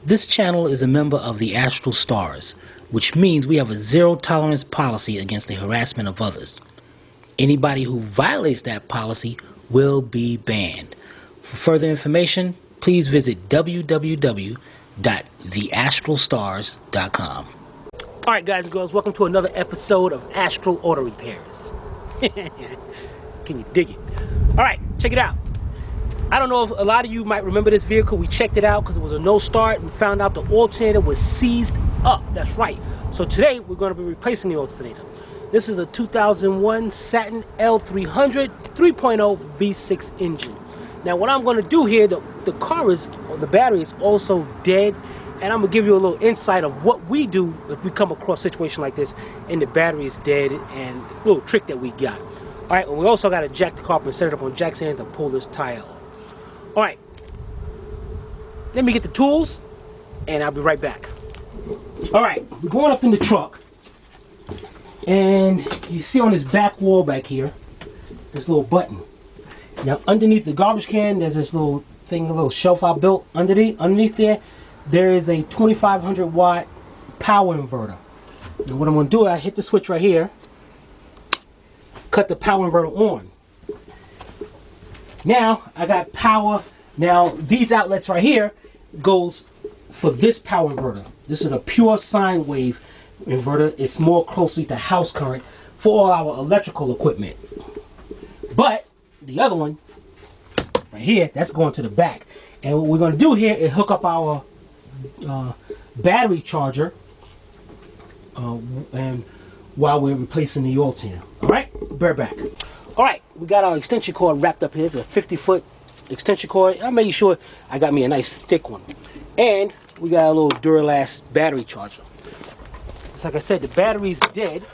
This channel is a member of the Astral Stars, which means we have a zero tolerance policy against the harassment of others. Anybody who violates that policy will be banned. For further information, please visit www.theastralstars.com. Alright guys and girls, welcome to another episode of Astral Auto Repairs. Can you dig it? Alright, check it out. I don't know if a lot of you might remember this vehicle. We checked it out because it was a no start and found out the alternator was seized up. That's right. So today we're going to be replacing the alternator. This is a 2001 Saturn L300 3.0 V6 engine. Now what I'm going to do here, the car is, or the battery is also dead, and I'm going to give you a little insight of what we do if we come across a situation like this and the battery is dead, and a little trick that we got. Alright, and we also got to jack the car up and set it up on jack stands to pull this tire off. Alright, let me get the tools and I'll be right back. Alright, we're going up in the truck, and you see on this back wall back here, this little button. Now underneath the garbage can, there's this little thing, a little shelf I built underneath there. There is a 2500 watt power inverter. Now what I'm going to do, I hit the switch right here, cut the power inverter on. Now I got power. Now these outlets right here goes for this power inverter. This is a pure sine wave inverter. It's more closely to house current for all our electrical equipment. But the other one right here, that's going to the back. And what we're going to do here is hook up our battery charger and while we're replacing the alternator. Alright, bear back. Alright, we got our extension cord wrapped up here. It's a 50-foot extension cord. I'm making sure I got me a nice thick one. And we got a little Duralast battery charger. Just like I said, the battery's dead.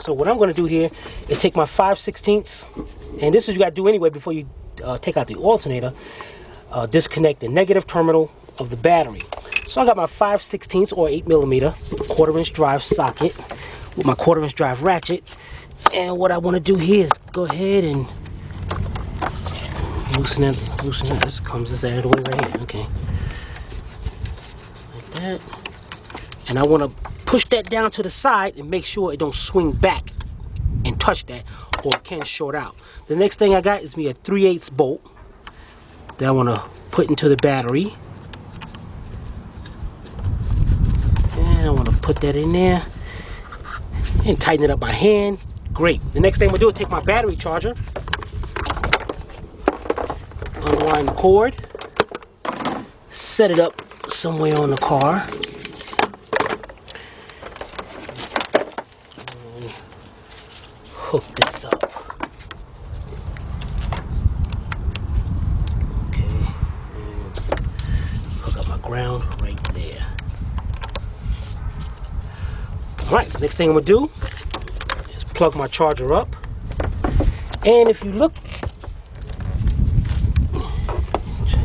So what I'm going to do here is take my 5/16, and this is what you got to do anyway before you take out the alternator. Disconnect the negative terminal of the battery. So I got my 5/16 or 8mm 1/4" drive socket with my 1/4" drive ratchet. And what I want to do here is go ahead and loosen it. This comes this out of the way right here. Okay. Like that. And I want to push that down to the side and make sure it don't swing back and touch that, or it can short out. The next thing I got is me a 3/8 bolt that I want to put into the battery. And I want to put that in there and tighten it up by hand. Great. The next thing I'm going to do is take my battery charger, unwind the cord, set it up somewhere on the car, and hook this up. Okay, and hook up my ground right there. Alright, next thing I'm going to do, plug my charger up, and if you look,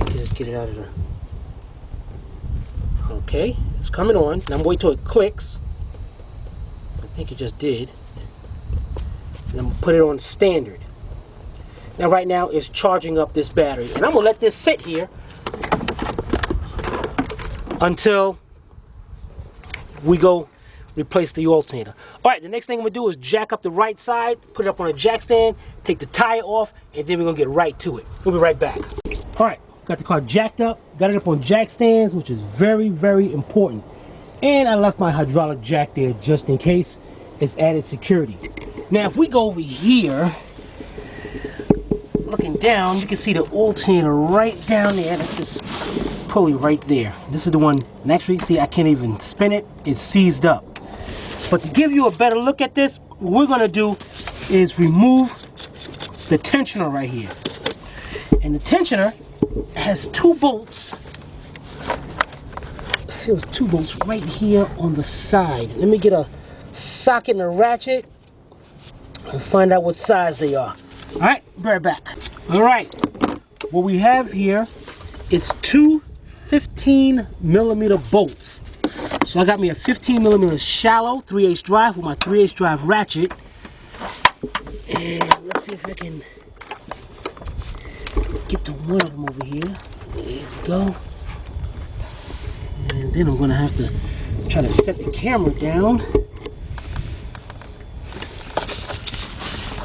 just get it out of the. Okay, it's coming on. Now I'm waiting till it clicks. I think it just did. And I'm gonna put it on standard. Now right now it's charging up this battery, and I'm gonna let this sit here until we go replace the alternator. Alright, the next thing I'm going to do is jack up the right side, put it up on a jack stand, take the tire off, and then we're going to get right to it. We'll be right back. Alright, got the car jacked up, got it up on jack stands, which is very, very important. And I left my hydraulic jack there just in case. It's added security. Now if we go over here, looking down, you can see the alternator right down there. That's this pulley right there. This is the one, and actually, see, I can't even spin it. It's seized up. But to give you a better look at this, what we're going to do is remove the tensioner right here. And the tensioner has two bolts. It feels two bolts right here on the side. Let me get a socket and a ratchet and find out what size they are. Alright, be right back. Alright, what we have here is two 15mm bolts. So I got me a 15mm shallow 3/8 drive with my 3/8 drive ratchet. And let's see if I can get to one of them over here. There we go. Then I'm gonna have to try to set the camera down.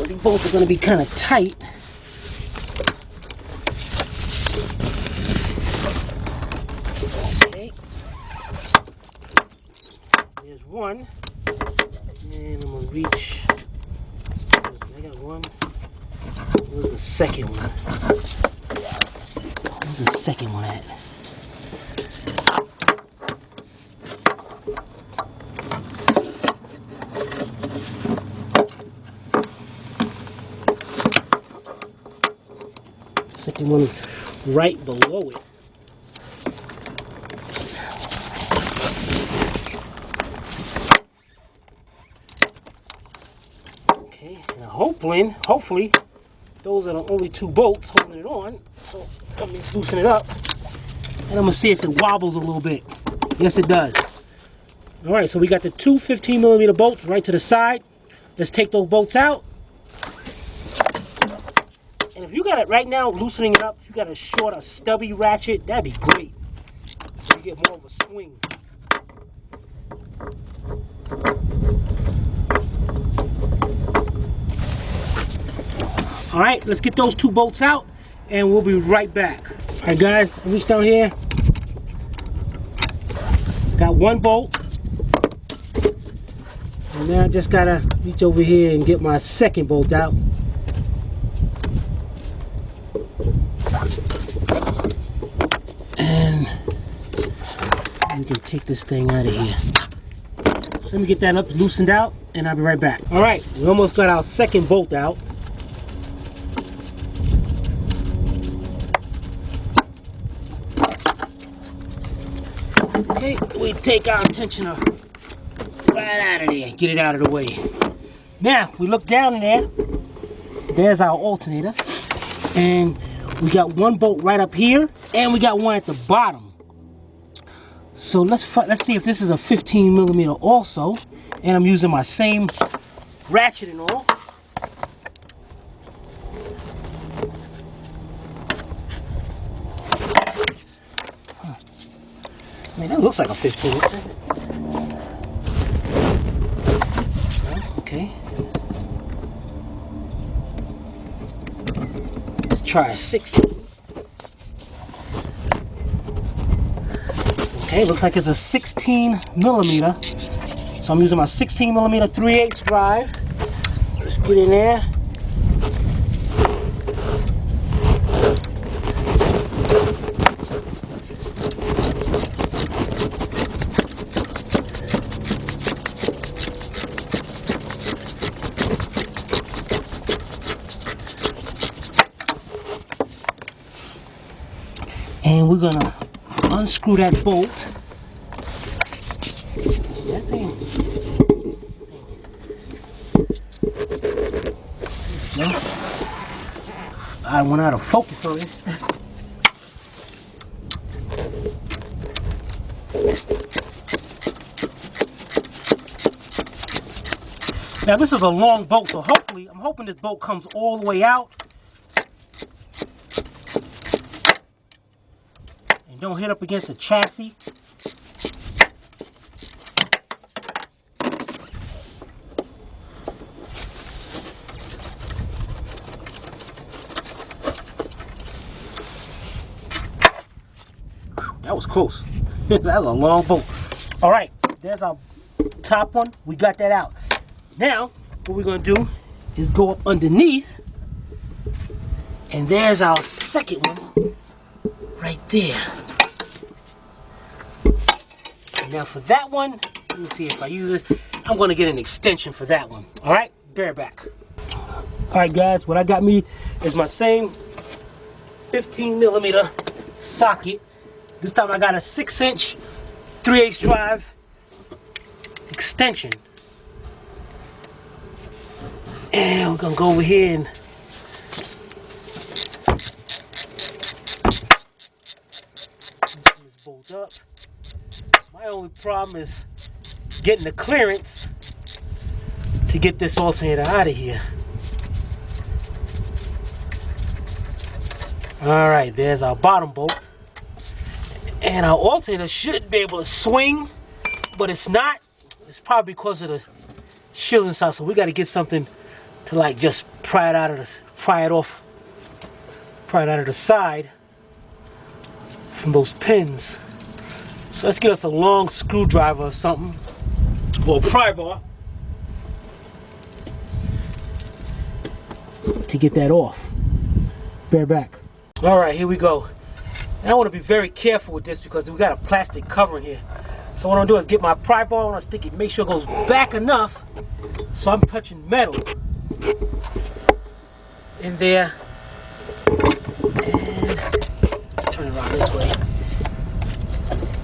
These bolts are gonna be kind of tight. Okay. There's one. And I'm gonna reach. I got one. Where's the second one? Where's the second one at? Second one right below it. Okay, now hopefully, those are the only two bolts holding it on. So let me loosen it up, and I'm gonna see if it wobbles a little bit. Yes, it does. All right, so we got the two 15mm bolts right to the side. Let's take those bolts out. And if you got it right now, loosening it up, if you got a stubby ratchet, that'd be great. So you get more of a swing. All right, let's get those two bolts out and we'll be right back. All right, guys, I reached down here. Got one bolt. And now I just gotta reach over here and get my second bolt out. And we can take this thing out of here. So let me get that up, loosened out, and I'll be right back. All right, we almost got our second bolt out. Okay, we take our tensioner right out of there, get it out of the way. Now, if we look down in there, there's our alternator. And we got one bolt right up here, and we got one at the bottom. So let's see if this is a 15mm also. And I'm using my same ratchet and all. Man, that looks like a 15. Okay. Let's try a 16. Okay, looks like it's a 16mm. So I'm using my 16mm 3/8 drive. Let's get in there. And we're gonna unscrew that bolt. That thing. No. I went out of focus on it. Now this is a long bolt, so hopefully, I'm hoping this bolt comes all the way out. Don't hit up against the chassis. That was close. That was a long bolt. All right, there's our top one. We got that out. Now, what we're going to do is go up underneath. And there's our second one right there. Now for that one, let me see if I use it. I'm going to get an extension for that one. All right, bear back. All right, guys, what I got me is my same 15mm socket. This time I got a 6-inch 3/8 drive extension. And we're going to go over here and this bolt up. My only problem is getting the clearance to get this alternator out of here. All right, there's our bottom bolt. And our alternator should be able to swing, but it's not. It's probably because of the shield inside. So we got to get something to like just pry it out of the, pry it out of the side from those pins. So let's get us a long screwdriver or something, or a pry bar, to get that off. Bear back. All right, here we go. And I want to be very careful with this because we got a plastic covering here. So what I'm gonna do is get my pry bar, I'm gonna stick it, make sure it goes back enough so I'm touching metal in there. And let's turn it around this way.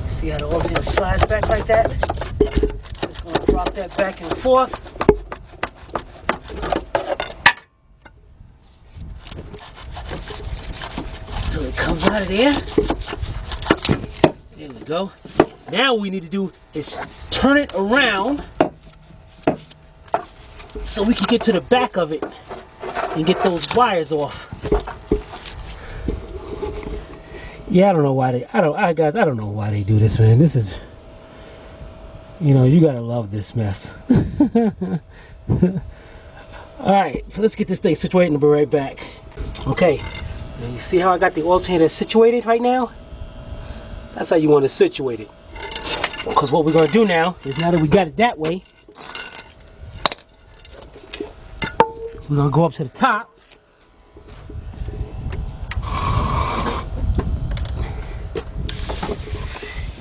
See how the alternator slides back like that? Just gonna drop that back and forth. Until it comes out of there. There we go. Now what we need to do is turn it around so we can get to the back of it and get those wires off. Yeah, I don't know why they, I don't know why they do this, man. This is, you know, you gotta love this mess. Alright, so let's get this thing situated and we'll be right back. Okay, now you see how I got the alternator situated right now? That's how you want to situate it. Because what we're going to do now is, now that we got it that way, we're going to go up to the top.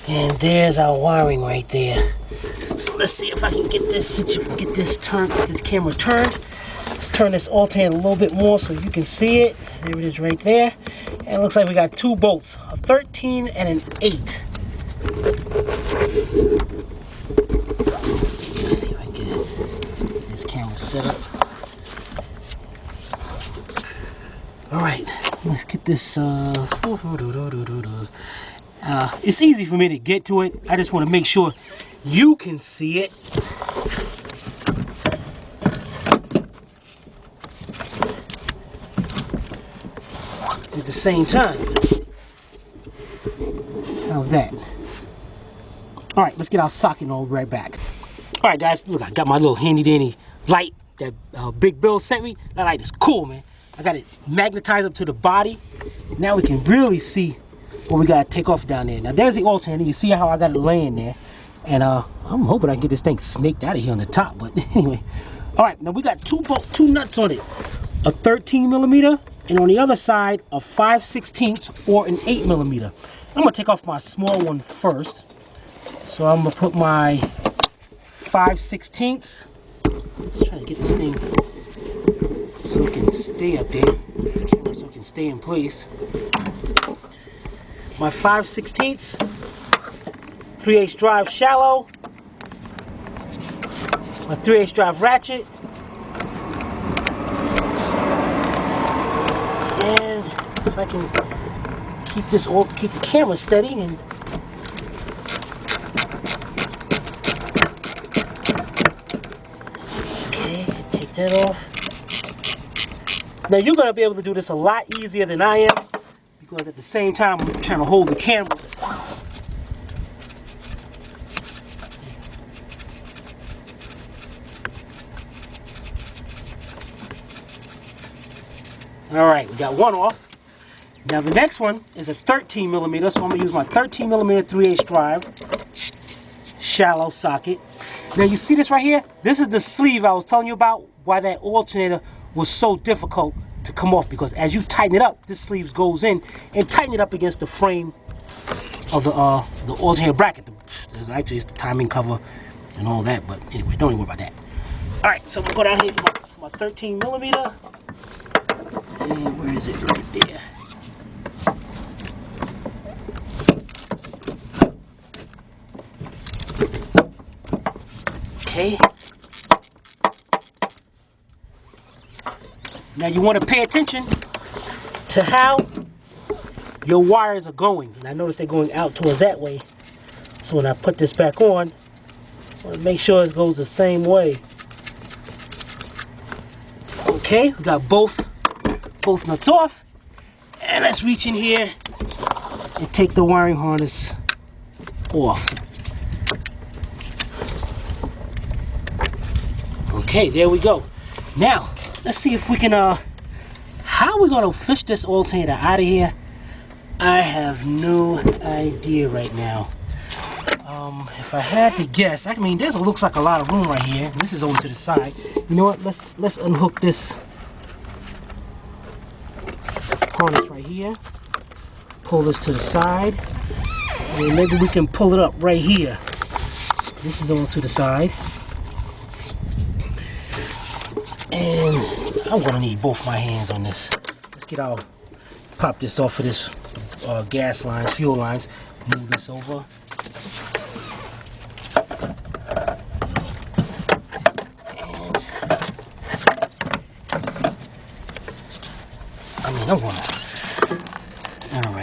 And there's our wiring right there. So let's see if I can get this turned, get this camera turned. Let's turn this alternator a little bit more so you can see it. There it is right there. And it looks like we got two bolts, a 13 and an 8. Let's see if I can get this camera set up. Alright, let's get this, it's easy for me to get to it. I just want to make sure you can see it. At the same time. How's that? Alright, let's get our socket and all right back. Alright guys, look, I got my little handy dandy light that Big Bill sent me. That light is cool, man. I got it magnetized up to the body. Now we can really see what we gotta take off down there. Now there's the alternator. You see how I got it laying there. And I'm hoping I can get this thing snaked out of here on the top, but anyway. Alright, now we got two nuts on it. A 13mm and on the other side a 5/16 or an 8mm. I'm gonna take off my small one first. So I'm gonna put my 5/16. Let's try to get this thing so it can stay up there. So it can stay in place. My 5/16, 3/8 drive shallow, my 3/8 drive ratchet, and if I can keep the camera steady and okay, take that off. Now you're gonna be able to do this a lot easier than I am because at the same time I'm trying to hold the camera. Alright, we got one off. Now the next one is a 13mm, so I'm going to use my 13mm 3/8 drive shallow socket. Now you see this right here? This is the sleeve I was telling you about, why that alternator was so difficult to come off, because as you tighten it up, this sleeve goes in and tighten it up against the frame of the alternator bracket. Actually, it's the timing cover and all that, but anyway, don't even worry about that. Alright, so I'm going to go down here for my 13mm. And where is it? Right there. Okay. Now you want to pay attention to how your wires are going. And I notice they're going out towards that way. So when I put this back on, I want to make sure it goes the same way. Okay, we got both nuts off. And let's reach in here and take the wiring harness off. Okay, there we go. Now, let's see if we can, how are we gonna fish this alternator out of here? I have no idea right now. If I had to guess, I mean, this looks like a lot of room right here. This is over to the side. You know what? Let's unhook this harness right here. Pull this to the side, and maybe we can pull it up right here. This is on to the side, and I'm gonna need both my hands on this. Let's get our pop this off of this gas line, fuel lines. Move this over.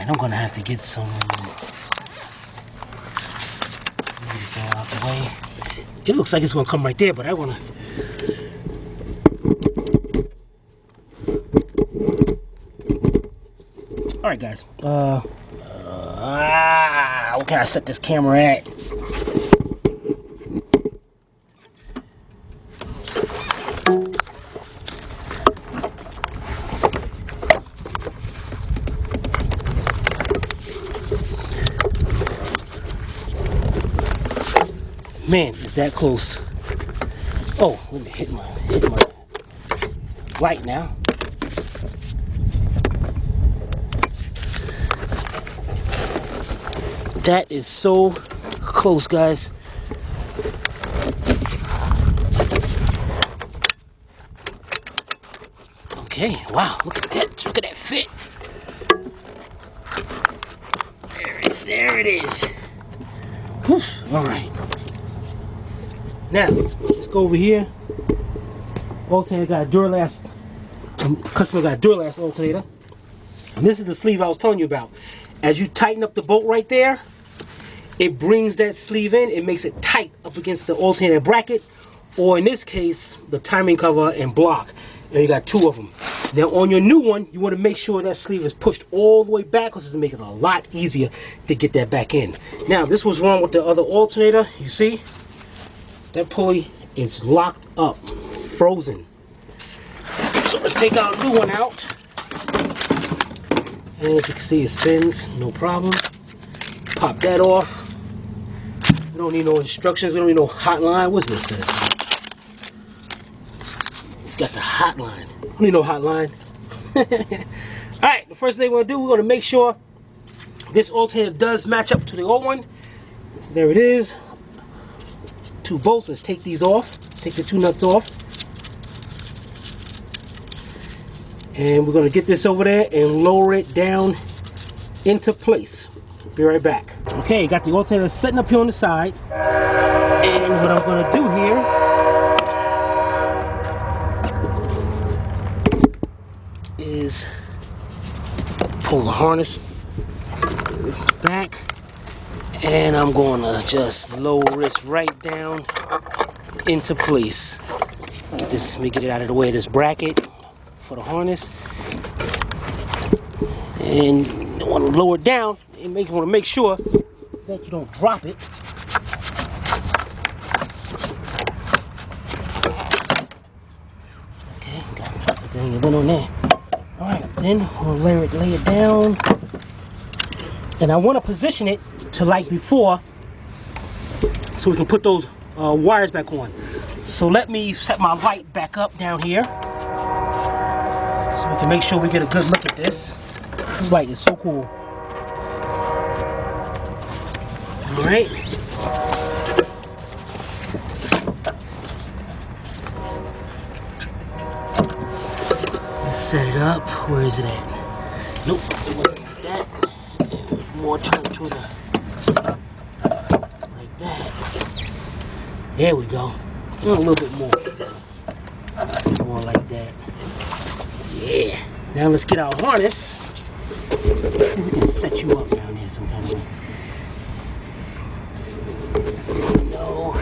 I'm gonna have to get some. Move this all out the way. It looks like it's gonna come right there, but I wanna. All right, guys. Where can I set this camera at? Man, is that close. Oh, let me hit my light now. That is so close, guys. Okay, wow, look at that. Look at that fit. There it is. Whew, all right. Now, let's go over here. Alternator got a Duralast. Customer got a Duralast alternator. And this is the sleeve I was telling you about. As you tighten up the bolt right there, it brings that sleeve in. It makes it tight up against the alternator bracket, or in this case, the timing cover and block. And you got two of them. Now, on your new one, you want to make sure that sleeve is pushed all the way backwards to make it a lot easier to get that back in. Now, this was wrong with the other alternator. You see? That pulley is locked up, frozen. So let's take our new one out. And as you can see, it spins, no problem. Pop that off. We don't need no instructions, we don't need no hotline. What's this say? It's got the hotline. We don't need no hotline. Alright, the first thing we're gonna do, we're gonna make sure this alternator does match up to the old one. There it is. Two bolts. Let's take these off. Take the two nuts off. And we're going to get this over there and lower it down into place. Be right back. Okay, got the alternator sitting up here on the side. And what I'm going to do here is pull the harness back. And I'm going to just lower this right down into place. Let me get it out of the way of this bracket for the harness. And you want to lower it down and want to make sure that you don't drop it. Okay, got everything you went on there. Alright, then we'll lay it down. And I want to position it to like before, so we can put those wires back on. So let me set my light back up down here, so we can make sure we get a good look at this. This light is so cool. All right. Let's set it up. Where is it at? Nope, it wasn't like that. It was more to the like that. There we go. A little bit more. More like that. Yeah. Now let's get our harness. See if we can set you up down here some kind of way. No.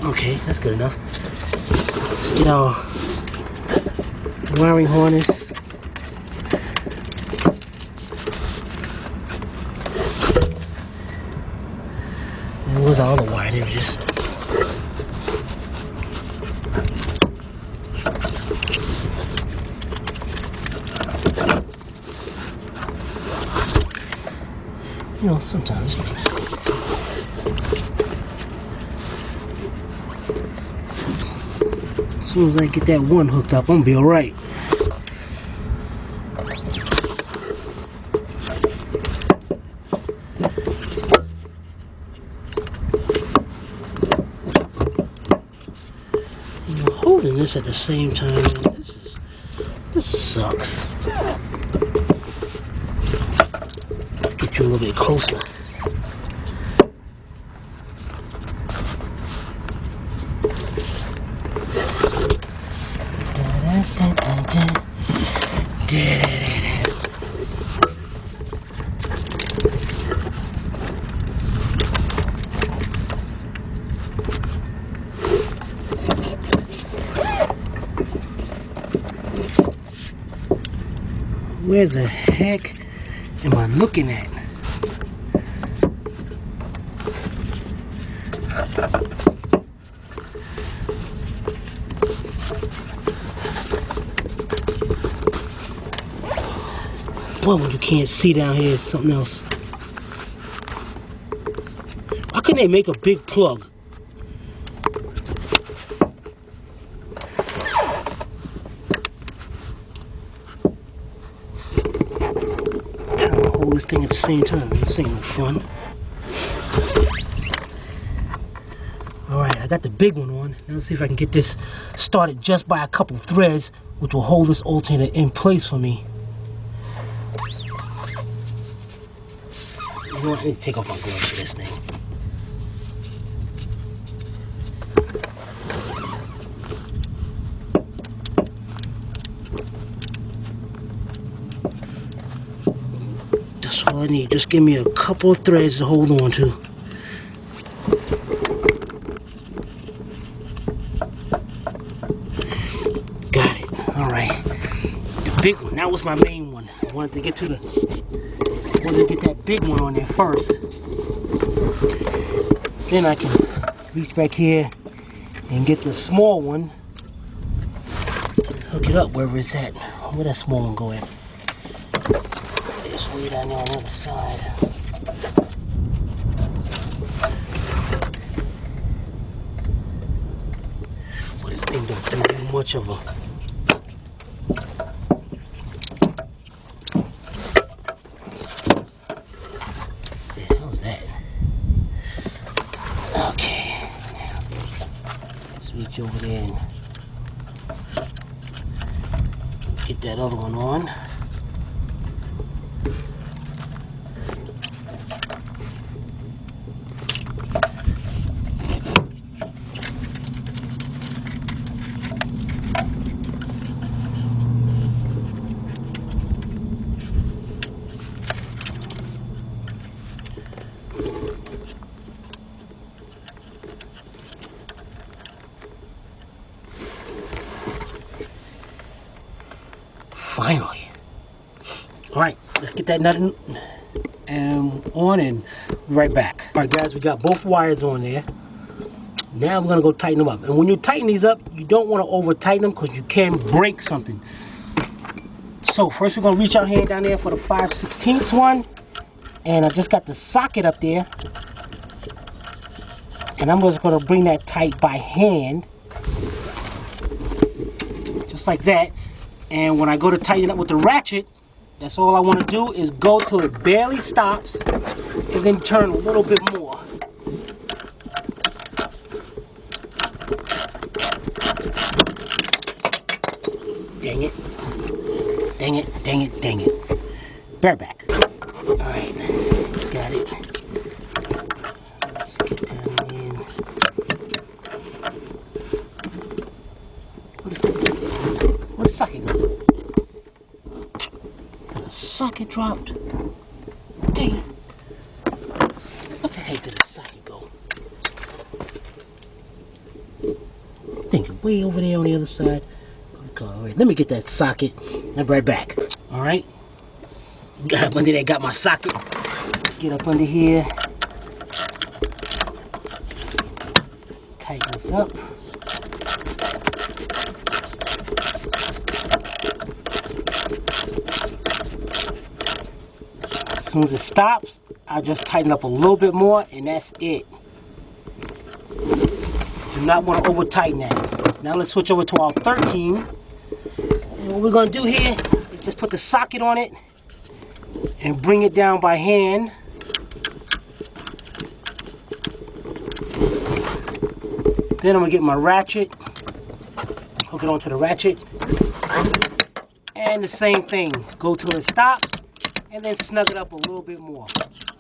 Okay, that's good enough. Let's get our wiring harness. And where's our other wire? There it is. You know, sometimes as soon as I get that one hooked up, I'm gonna be alright. You know, holding this at the same time, this sucks. Get you a little bit closer. Where the heck am I looking at? Well, when you can't see down here, is something else. Why couldn't they make a big plug? Trying to hold this thing at the same time. This ain't no fun. Alright, I got the big one on. Now let's see if I can get this started just by a couple threads, which will hold this alternator in place for me. You know what? Let me take off my gloves for this thing. That's all I need. Just give me a couple of threads to hold on to. Got it. Alright. The big one. That was my main one. I wanted to get that big one on there first. Then I can reach back here and get the small one. Hook it up wherever it's at. Where that small one go at? It's way down there on the other side. Well, this thing don't do much of a... Reach over there and get that other one on. Finally. Alright, let's get that nut on and be right back. Alright guys, we got both wires on there. Now I'm going to go tighten them up. And when you tighten these up, you don't want to over tighten them because you can break something. So first we're going to reach our hand down there for the 5/16 one. And I just got the socket up there. And I'm just going to bring that tight by hand. Just like that. And when I go to tighten up with the ratchet, that's all I want to do is go till it barely stops and then turn a little bit more. Dang it. Dang it, dang it, dang it. Bear back. Alright, got it. Let's get down in. Where's the socket go? The socket dropped. Dang it. What the heck did the socket go? I think way over there on the other side. So wait, let me get that socket. I'll be right back. All right. Got up under there, got my socket. Let's get up under here. Tighten this up. As soon as it stops, I just tighten up a little bit more, and that's it. Do not want to over tighten that. Now let's switch over to our 13. And what we're going to do here is just put the socket on it and bring it down by hand. Then I'm going to get my ratchet, hook it onto the ratchet, and the same thing. Go till it stops, and then snug it up a little bit more.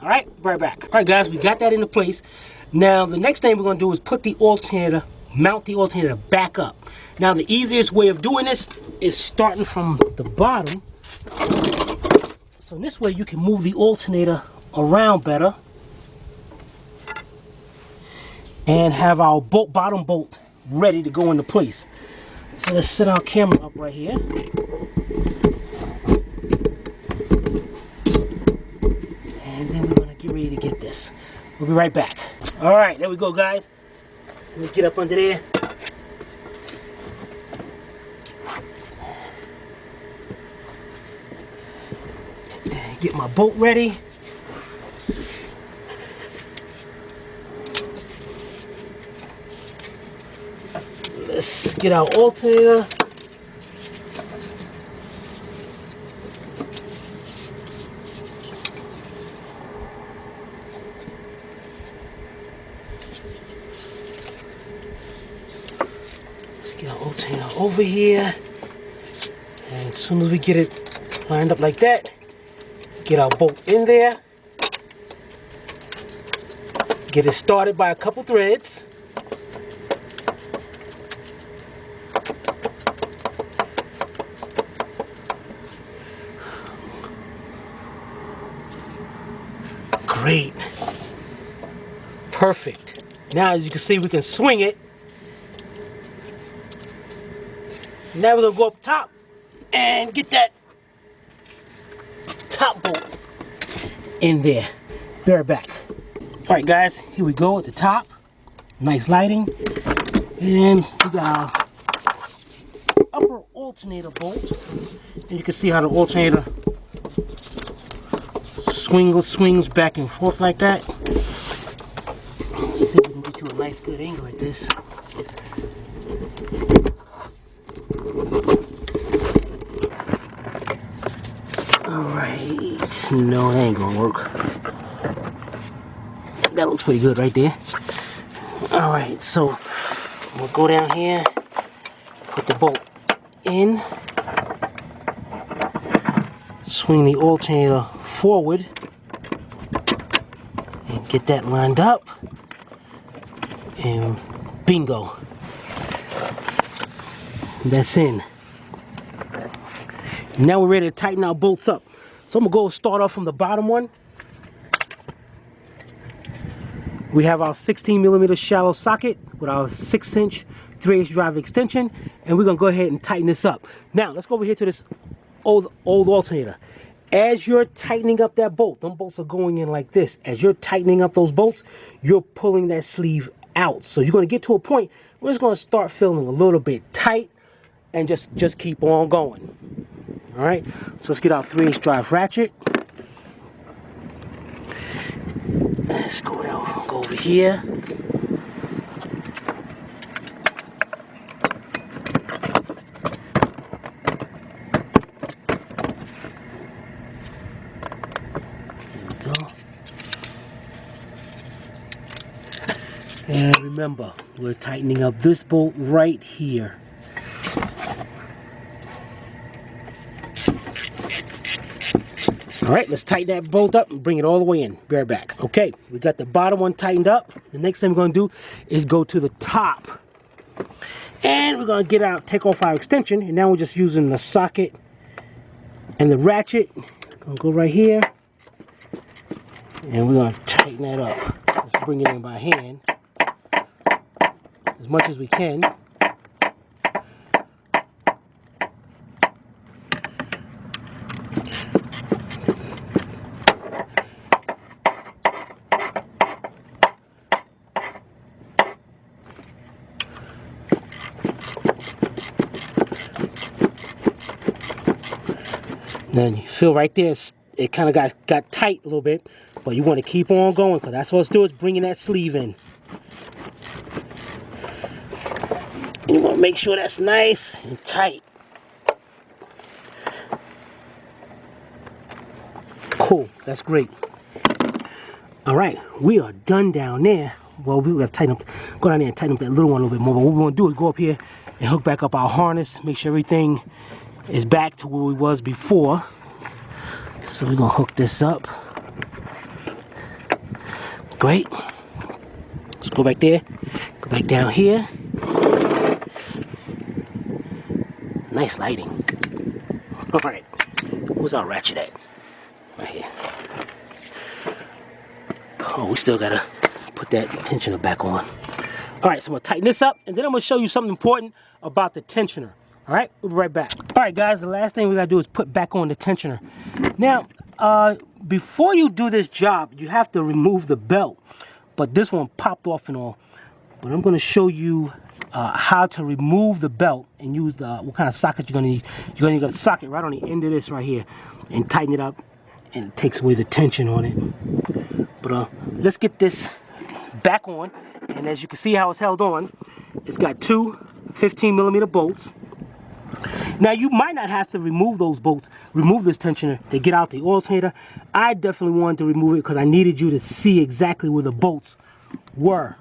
All right, right back. All right, guys, we got that into place. Now, the next thing we're going to do is put the alternator, mount the alternator back up. Now, the easiest way of doing this is starting from the bottom. So this way you can move the alternator around better and have our bottom bolt ready to go into place. So let's set our camera up right here. And then we're gonna get ready to get this. We'll be right back. All right, there we go, guys. Let's get up under there. Get my bolt ready. Let's get our alternator. Let's get our alternator over here. And as soon as we get it lined up like that, get our bolt in there. Get it started by a couple threads. Great. Perfect. Now, as you can see, we can swing it. Now we're going to go up top and get that top bolt in there. Be right back. All right, guys, here we go at the top. Nice lighting. And we got our upper alternator bolt. And you can see how the alternator swings back and forth like that. Let's see if we can get you a nice good angle at this. Alright, no, that ain't gonna work. That looks pretty good right there. Alright, so we'll go down here, put the bolt in, swing the alternator forward, and get that lined up, and bingo, that's in. Now we're ready to tighten our bolts up. So I'm gonna go start off from the bottom one. We have our 16mm shallow socket with our 6-inch 3/8 drive extension, and we're gonna go ahead and tighten this up. Now let's go over here to this old alternator. As you're tightening up that bolt, them bolts are going in like this. As you're tightening up those bolts, you're pulling that sleeve out. So you're gonna get to a point where it's gonna start feeling a little bit tight, and just keep on going. All right, so let's get our 3/8 drive ratchet. Let's go down, go over here. There we go. And remember, we're tightening up this bolt right here. All right, let's tighten that bolt up and bring it all the way in. Be right back. Okay, we got the bottom one tightened up. The next thing we're gonna do is go to the top. And we're gonna take off our extension, and now we're just using the socket and the ratchet. Gonna go right here. And we're gonna tighten that up. Let's bring it in by hand as much as we can. Then you feel right there, it kind of got tight a little bit, but you want to keep on going because that's what it's doing, is bringing that sleeve in. And you want to make sure that's nice and tight. Cool, that's great. All right, we are done down there. Well, we got to tighten up, go down there and tighten up that little one a little bit more. But what we're going to do is go up here and hook back up our harness, make sure everything is back to where we was before. So we're going to hook this up. Great. Let's go back there, go back down here. Nice lighting. All right, where's our ratchet at? Right here. Oh, we still gotta put that tensioner back on. All right, so I'm gonna tighten this up, and then I'm gonna show you something important about the tensioner. All right, we'll be right back. All right, guys, the last thing we gotta do is put back on the tensioner. Now, before you do this job, you have to remove the belt, but this one popped off and all. But I'm gonna show you how to remove the belt and use what kind of socket you're gonna need. You're gonna need a socket right on the end of this right here, and tighten it up, and it takes away the tension on it. But let's get this back on, and as you can see how it's held on, it's got two 15mm bolts. Now you might not have to remove those bolts, remove this tensioner to get out the alternator. I definitely wanted to remove it because I needed you to see exactly where the bolts were.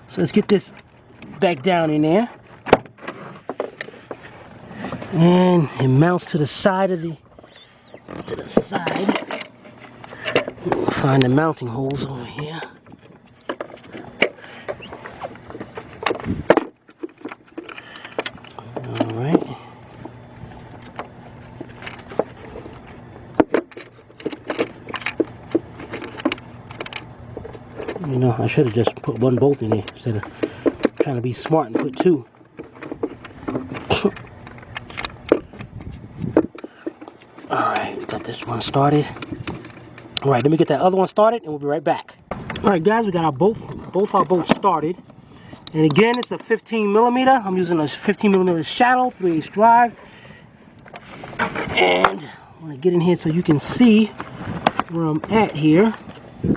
So let's get this back down in there. And it mounts to the side of We'll find the mounting holes over here. Alright. You know, I should have just put one bolt in there instead of trying to be smart and put two. Alright, we got this one started. Alright, let me get that other one started and we'll be right back. Alright guys, we got our both our bolts started. And again, it's a 15mm. I'm using a 15mm shadow, 3/8 drive. And I'm gonna get in here so you can see where I'm at here. And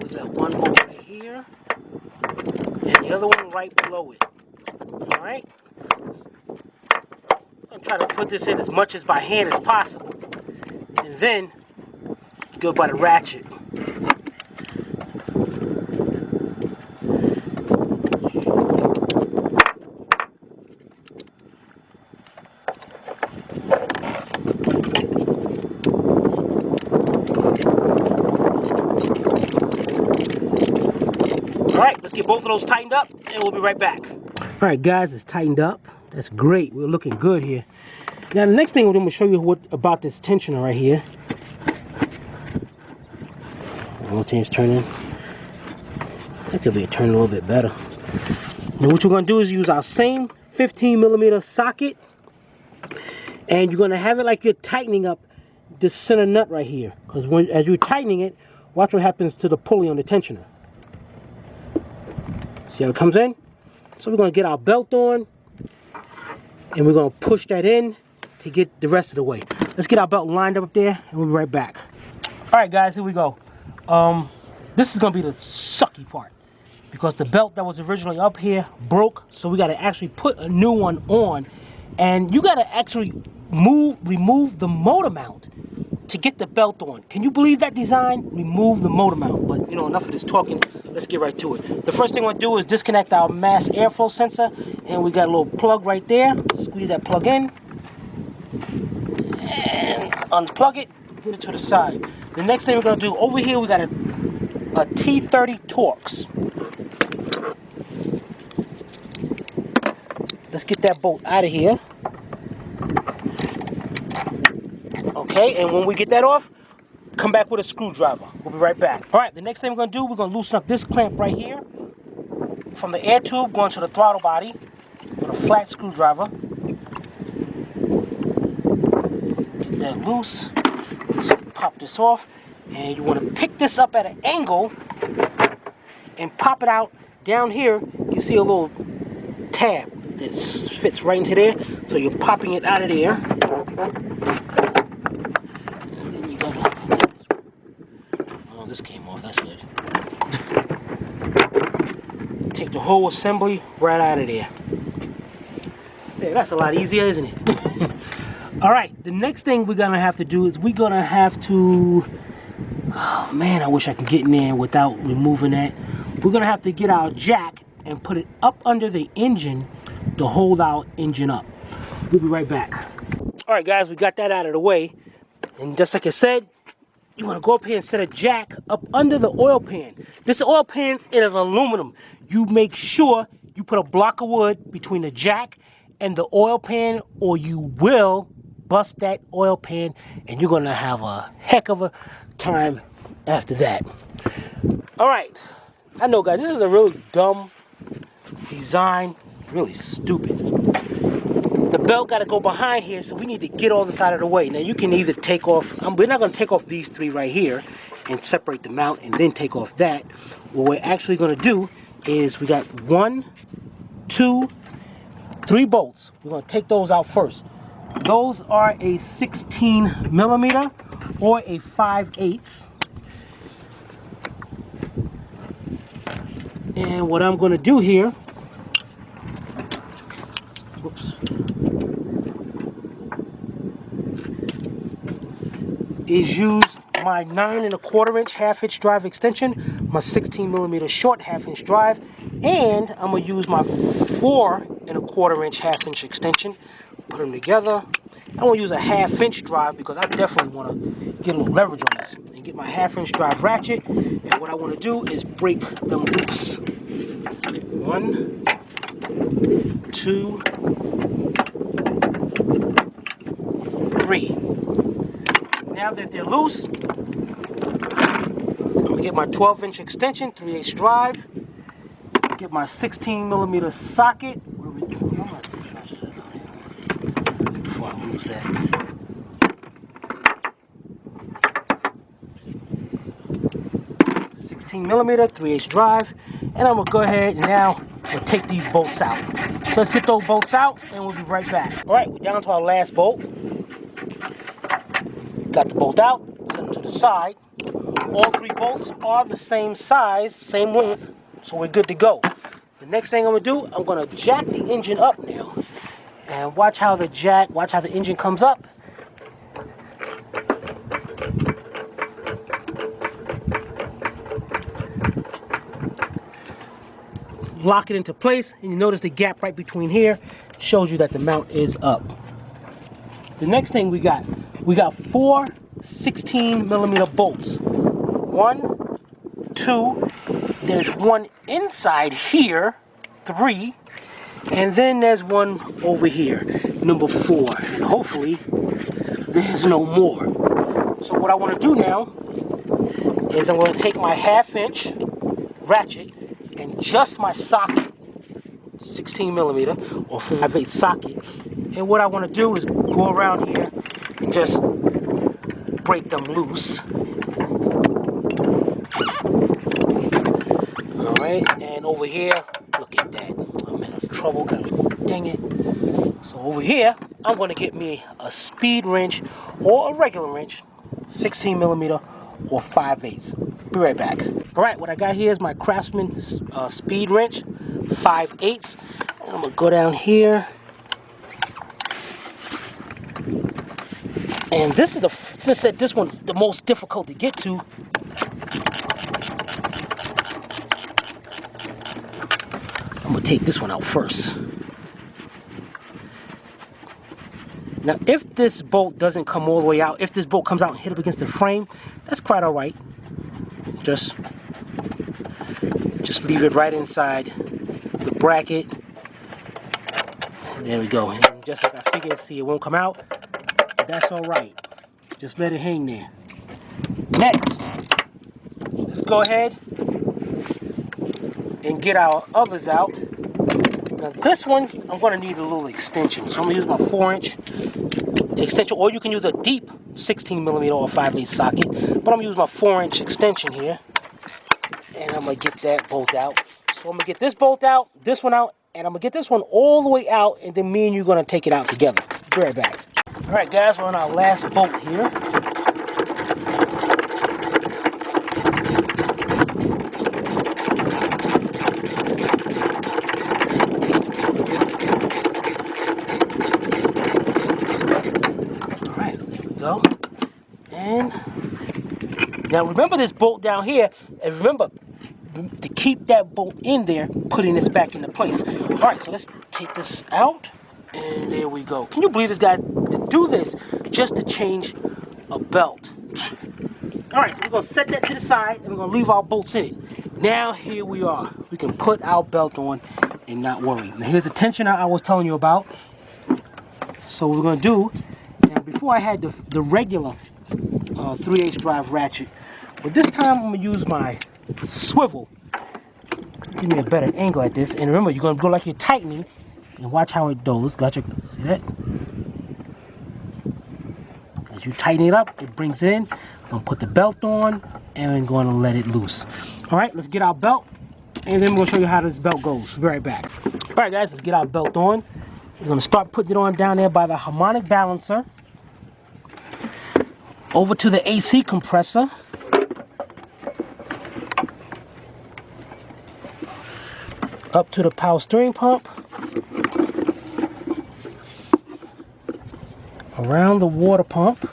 we got one bolt right here, and the other one right below it. Alright? I'm trying to put this in as much as by hand as possible. And then go by the ratchet. Alright, let's get both of those tightened up and we'll be right back. Alright guys, it's tightened up. That's great. We're looking good here. Now the next thing I'm going to show you what about this tensioner right here. It's turning. That could be turning a little bit better. Now what you're going to do is use our same 15mm socket, and you're going to have it like you're tightening up the center nut right here. Because as you're tightening it, watch what happens to the pulley on the tensioner. See how it comes in? So we're going to get our belt on, and we're going to push that in to get the rest of the way. Let's get our belt lined up there, and we'll be right back. Alright guys, here we go. This is going to be the sucky part, because the belt that was originally up here broke, so we got to actually put a new one on, and you got to actually remove the motor mount to get the belt on. Can you believe that design? Remove the motor mount. But you know, enough of this talking, let's get right to it. The first thing we're going to do is disconnect our mass airflow sensor, and we got a little plug right there. Squeeze that plug in and unplug it, put it to the side. The next thing we're going to do, over here we got a T30 Torx. Let's get that bolt out of here. Okay, and when we get that off, come back with a screwdriver. We'll be right back. All right, the next thing we're going to do, we're going to loosen up this clamp right here from the air tube going to the throttle body with a flat screwdriver. Get that loose. Let's pop this off. And you want to pick this up at an angle and pop it out. Down here, you see a little tab. this fits right into there. So you're popping it out of there. And then you gotta, oh, this came off, that's good. Take the whole assembly right out of there. Yeah, that's a lot easier, isn't it? Alright, the next thing we're gonna have to do is we're gonna have to, oh man, I wish I could get in there without removing that. We're gonna have to get our jack and put it up under the engine to hold our engine up. We'll be right back. Alright guys, we got that out of the way. And just like I said, you want to go up here and set a jack up under the oil pan. This oil pan, it is aluminum. You make sure you put a block of wood between the jack and the oil pan, or you will bust that oil pan and you're going to have a heck of a time after that. Alright, I know guys, this is a really dumb design, really stupid. The belt got to go behind here, so we need to get all this out of the way. Now you can either take off, we're not going to take off these three right here and separate the mount and then take off that. What we're actually going to do is we got 1, 2, 3 bolts. We're going to take those out first. Those are a 16 millimeter or a 5/8. And what I'm going to do here, whoops, is use my 9 1/4 inch half-inch drive extension, my 16 millimeter short half-inch drive, and I'm going to use my 4 1/4 inch half-inch extension. Put them together. I'm going to use a half-inch drive because I definitely want to get a little leverage on this. And get my half-inch drive ratchet. And what I want to do is break them loose. 1, 2, 3. Now that they're loose, I'm going to get my 12-inch extension, 3/8 drive. Get my 16 millimeter socket. Before I lose that. Millimeter 3/8 drive, and I'm gonna go ahead and now we'll take these bolts out. So let's get those bolts out and we'll be right back. All right, we're down to our last bolt. Got the bolt out, set them to the side. All 3 bolts are the same size, same length, so we're good to go. The next thing I'm gonna do, I'm gonna jack the engine up now, and watch how the engine comes up. Lock it into place, and you notice the gap right between here shows you that the mount is up. The next thing we got 4 16 millimeter bolts. 1, 2, there's one inside here, 3, and then there's one over here, number 4. And hopefully there's no more. So what I want to do now is I'm going to take my half-inch ratchet and just my socket, 16 millimeter or 5/8 socket, and what I want to do is go around here and just break them loose. Alright, and over here, look at that, I'm in trouble, dang it. So over here, I'm going to get me a speed wrench or a regular wrench, 16 millimeter or 5/8. Be right back. Alright, what I got here is my Craftsman speed wrench, 5/8. And I'm going to go down here. And this is since that this one's the most difficult to get to, I'm going to take this one out first. Now, if this bolt doesn't come all the way out, if this bolt comes out and hit up against the frame, that's quite alright. Just leave it right inside the bracket. There we go. And just like I figured, see, it won't come out. But that's alright. Just let it hang there. Next, let's go ahead and get our others out. Now this one, I'm going to need a little extension. So I'm going to use my 4-inch extension, or you can use a deep 16 millimeter or 5/8 socket. But I'm going to use my 4-inch extension here. And I'm going to get that bolt out. So I'm going to get this bolt out, this one out, and I'm gonna get this one all the way out, and then me and you are gonna take it out together. Be right back. All right, guys, we're on our last bolt here. All right, there we go. And now remember this bolt down here, and remember to keep that bolt in there, putting this back into place. All right, so let's take this out, and there we go. Can you believe this, guy, to do this just to change a belt? All right, so we're gonna set that to the side, and we're gonna leave our bolts in it. Now here we are. We can put our belt on and not worry. Now here's the tensioner I was telling you about. So what we're gonna do, now before I had the regular 3/8 drive ratchet, but this time I'm gonna use my swivel. Give me a better angle at this. And remember, you're gonna go like you're tightening, and watch how it goes. Gotcha. See that? As you tighten it up, it brings in. I'm gonna put the belt on, and I'm gonna let it loose. All right, let's get our belt, and then we're gonna show you how this belt goes. We'll be right back. All right, guys, let's get our belt on. We're gonna start putting it on down there by the harmonic balancer. Over to the AC compressor. Up to the power steering pump. Around the water pump.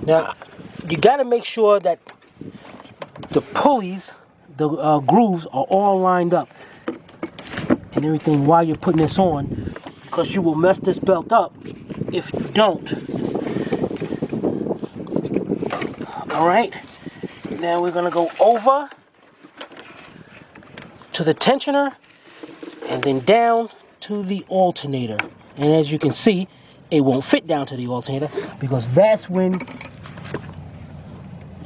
Now, you got to make sure that the pulleys, the grooves are all lined up and everything while you're putting this on, because you will mess this belt up if you don't. All right. Now we're gonna go over to the tensioner and then down to the alternator. And as you can see, it won't fit down to the alternator because that's when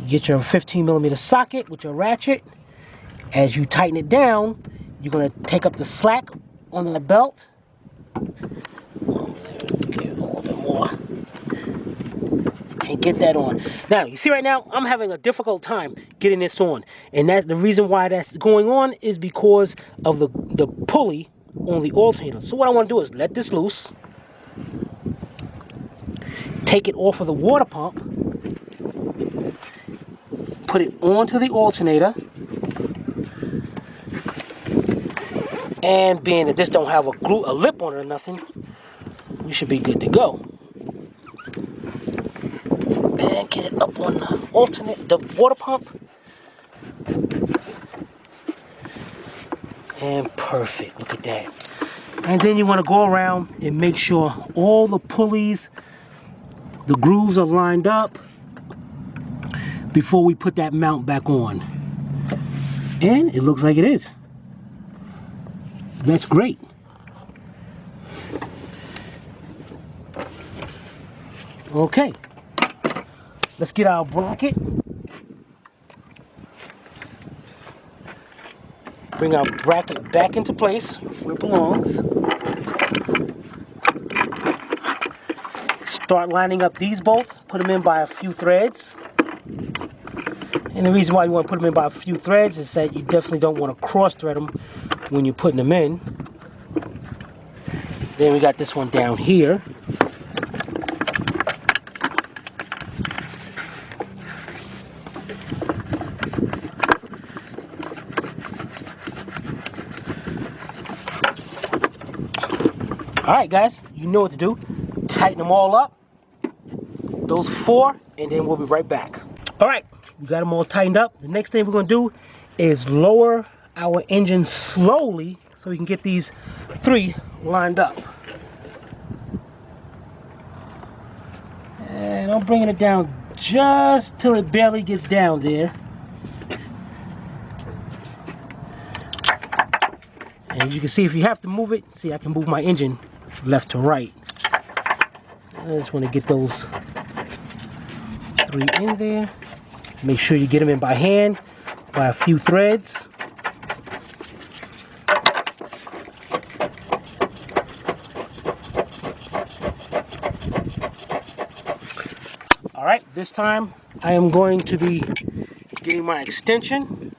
you get your 15mm socket with your ratchet. As you tighten it down, you're gonna take up the slack on the belt. Get a little bit more. And get that on. Now, you see right now, I'm having a difficult time getting this on. And that's the reason why that's going on is because of the pulley on the alternator. So what I want to do is let this loose. Take it off of the water pump. Put it onto the alternator. And being that this don't have a lip on it or nothing, we should be good to go. And get it up on the water pump. And perfect, look at that. And then you want to go around and make sure all the pulleys, the grooves are lined up before we put that mount back on. And it looks like it is. That's great. Okay. Let's get our bracket. Bring our bracket back into place where it belongs. Start lining up these bolts. Put them in by a few threads. And the reason why you want to put them in by a few threads is that you definitely don't want to cross thread them when you're putting them in. Then we got this one down here. Alright guys, you know what to do. Tighten them all up. Those 4, and then we'll be right back. Alright, we got them all tightened up. The next thing we're going to do is lower our engine slowly so we can get these 3 lined up. And I'm bringing it down just till it barely gets down there. And you can see if you have to move it, see I can move my engine left to right. I just want to get those 3 in there. Make sure you get them in by hand, by a few threads. Alright, this time I am going to be getting my extension.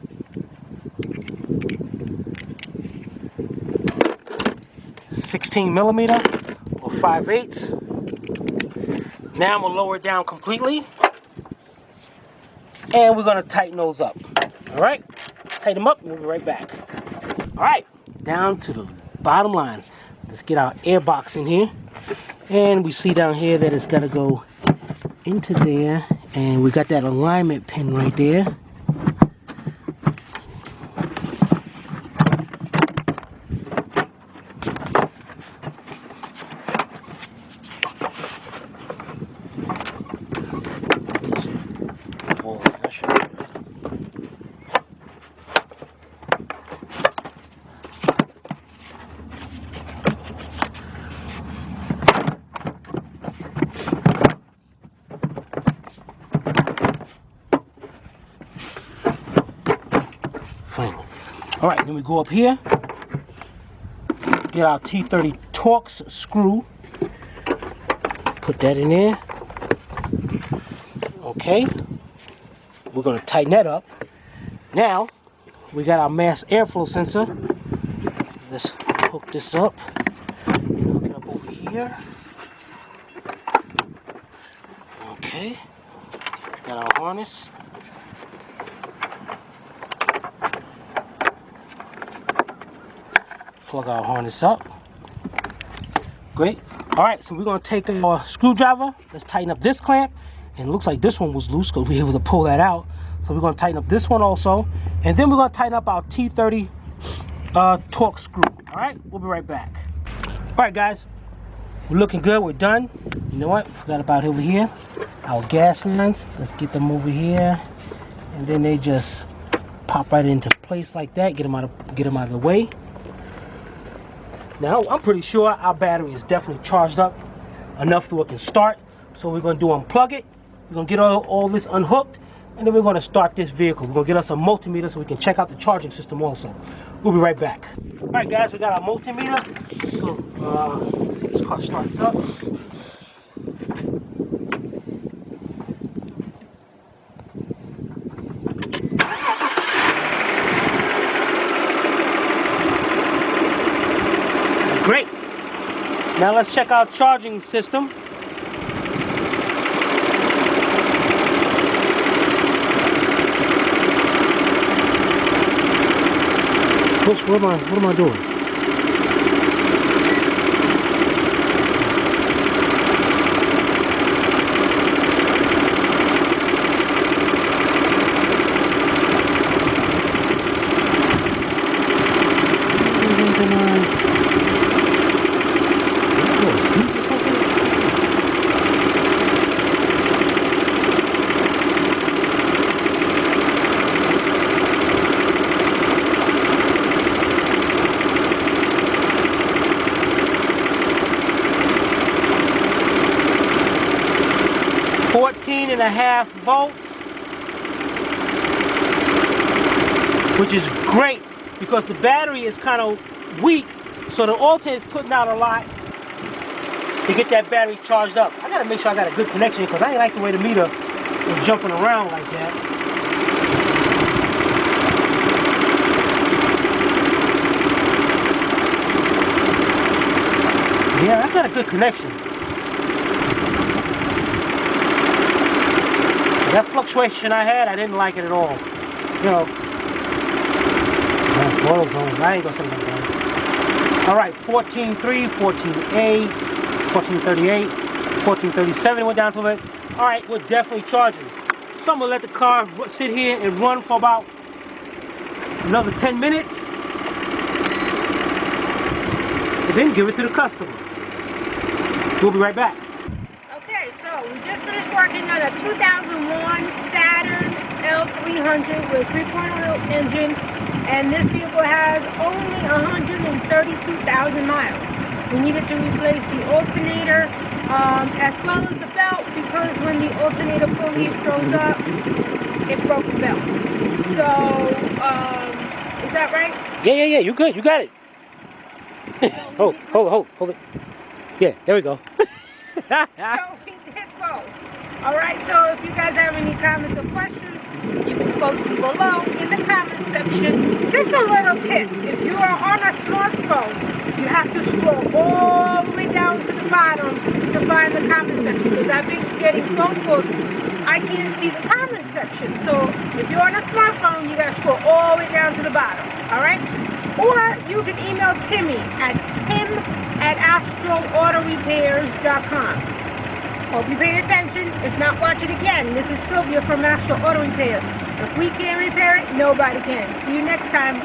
16 millimeter or 5/8. Now I'm gonna lower it down completely, and we're gonna tighten those up. All right, tighten them up, and we'll be right back. All right, down to the bottom line. Let's get our air box in here, and we see down here that it's gotta go into there, and we got that alignment pin right there. Finally. All right, then we go up here, get our T30 Torx screw, put that in there. Okay, we're gonna tighten that up. Now, we got our mass airflow sensor. Let's hook this up. Hook it up over here. Okay, got our harness. Plug our harness up. Great. All right, so we're gonna take our screwdriver. Let's tighten up this clamp. And it looks like this one was loose because we were able to pull that out. So we're gonna tighten up this one also. And then we're gonna tighten up our T30 Torx screw. All right, we'll be right back. All right, guys, we're looking good, we're done. You know what, forgot about over here. Our gas lines, let's get them over here. And then they just pop right into place like that, get them out of the way. Now, I'm pretty sure our battery is definitely charged up enough so it can start. So we're going to unplug it. We're going to get all this unhooked. And then we're going to start this vehicle. We're going to get us a multimeter so we can check out the charging system also. We'll be right back. All right, guys, we got our multimeter. Let's go see if this car starts up. Great. Now let's check our charging system. What am I doing? And a half volts, which is great because the battery is kind of weak, so the alternator is putting out a lot to get that battery charged up. I gotta make sure I got a good connection because I ain't like the way the meter is jumping around like that. Yeah, I got a good connection. That fluctuation I had, I didn't like it at all. You know, I ain't gonna say nothing. All right, 14.3, 14.8, 14.38, 14.37 went down to it. All right, we're definitely charging. So I'm gonna let the car sit here and run for about another 10 minutes. And then give it to the customer. We'll be right back. We just finished working on a 2001 Saturn L300 with 3.0 engine, and this vehicle has only 132,000 miles. We needed to replace the alternator as well as the belt because when the alternator pulley froze up, it broke the belt. So, is that right? Yeah, you're good, you got it. Hold it. Yeah, there we go. So we did both. All right, so if you guys have any comments or questions, you can post them below in the comments section. Just a little tip, if you are on a smartphone, you have to scroll all the way down to the bottom to find the comment section, because I've been getting phone calls. I can't see the comment section. So if you're on a smartphone, you gotta scroll all the way down to the bottom, all right? Or you can email Timmy at tim@astralautorepairs.com. Hope you paid attention. If not, watch it again. This is Sylvia from Astral Auto Repairs. If we can't repair it, nobody can. See you next time.